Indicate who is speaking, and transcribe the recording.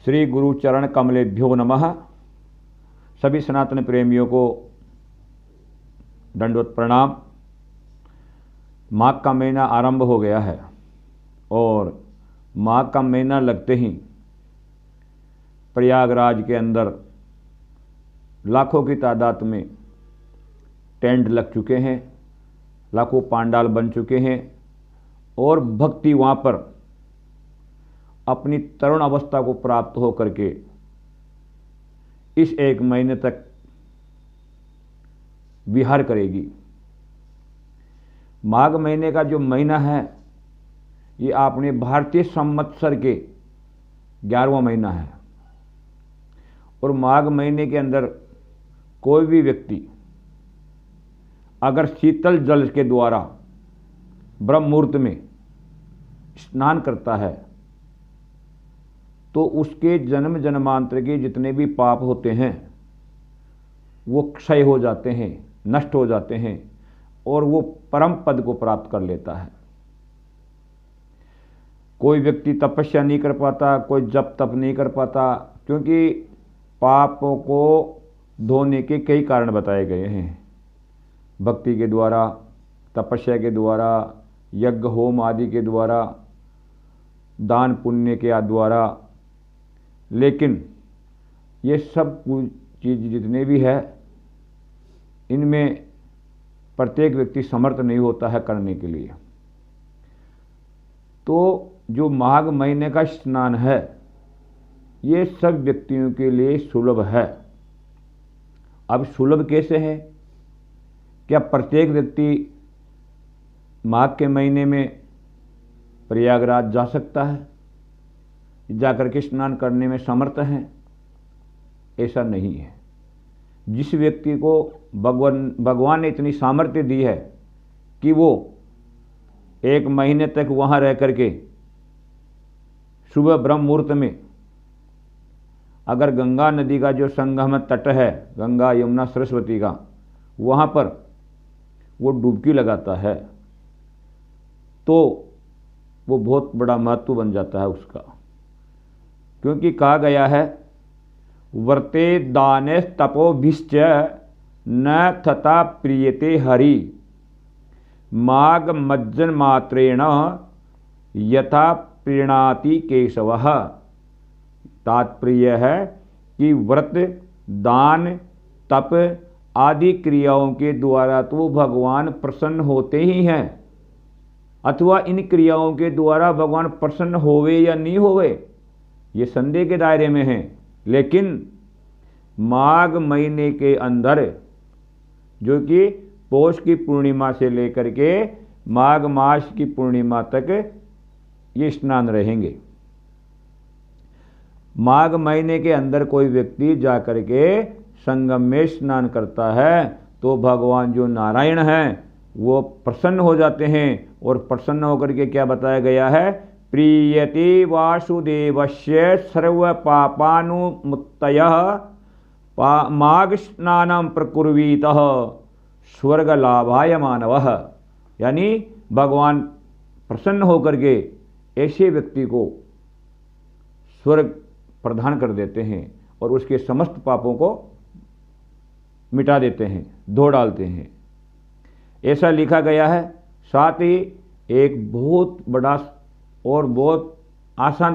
Speaker 1: श्री गुरु चरण कमलेभ्यो नमः। सभी सनातन प्रेमियों को दंडवत प्रणाम। माघ का महीना आरंभ हो गया है और माघ का महीना लगते ही प्रयागराज के अंदर लाखों की तादाद में टेंट लग चुके हैं, लाखों पांडाल बन चुके हैं और भक्ति वहाँ पर अपनी तरुण अवस्था को प्राप्त हो करके इस एक महीने तक विहार करेगी। माघ महीने का जो महीना है ये अपने भारतीय संवत्सर के 11वां महीना है और माघ महीने के अंदर कोई भी व्यक्ति अगर शीतल जल के द्वारा ब्रह्म मुहूर्त में स्नान करता है तो उसके जन्म जन्मांतर के जितने भी पाप होते हैं वो क्षय हो जाते हैं, नष्ट हो जाते हैं और वो परम पद को प्राप्त कर लेता है। कोई व्यक्ति तपस्या नहीं कर पाता, कोई जप तप नहीं कर पाता, क्योंकि पापों को धोने के कई कारण बताए गए हैं। भक्ति के द्वारा, तपस्या के द्वारा, यज्ञ होम आदि के द्वारा, दान पुण्य के द्वारा, लेकिन ये सब चीज़ जितने भी है इनमें प्रत्येक व्यक्ति समर्थ नहीं होता है करने के लिए। तो जो माघ महीने का स्नान है ये सब व्यक्तियों के लिए सुलभ है। अब सुलभ कैसे है? क्या प्रत्येक व्यक्ति माघ के महीने में प्रयागराज जा सकता है, जाकर के स्नान करने में समर्थ हैं? ऐसा नहीं है। जिस व्यक्ति को भगवान ने इतनी सामर्थ्य दी है कि वो एक महीने तक वहाँ रह करके सुबह ब्रह्म मुहूर्त में अगर गंगा नदी का जो संगम तट है, गंगा यमुना सरस्वती का, वहाँ पर वो डुबकी लगाता है तो वो बहुत बड़ा महत्व बन जाता है उसका। क्योंकि कहा गया है वर्ते दाने तपोभिश्च न तथा प्रियते हरि माघ मज्जन मात्रेण यथा प्रीणाति केशवः। तात्पर्य है कि व्रत, दान, तप आदि क्रियाओं के द्वारा तो भगवान प्रसन्न होते ही हैं, अथवा इन क्रियाओं के द्वारा भगवान प्रसन्न होवे या नहीं होवे ये संदेह के दायरे में है। लेकिन माघ महीने के अंदर, जो कि पौष की पूर्णिमा से लेकर के माघ मास की पूर्णिमा तक ये स्नान रहेंगे। माघ महीने के अंदर कोई व्यक्ति जाकर के संगम में स्नान करता है तो भगवान जो नारायण हैं वो प्रसन्न हो जाते हैं और प्रसन्न होकर के क्या बताया गया है? प्रीयते वासुदेवस्य सर्व पापानुमुत्तयः माघ स्नानं प्रकुर्वीतः स्वर्ग लाभाय मानवः। यानी भगवान प्रसन्न होकर के ऐसे व्यक्ति को स्वर्ग प्रदान कर देते हैं और उसके समस्त पापों को मिटा देते हैं, धो डालते हैं, ऐसा लिखा गया है। साथ ही एक बहुत बड़ा और बहुत आसान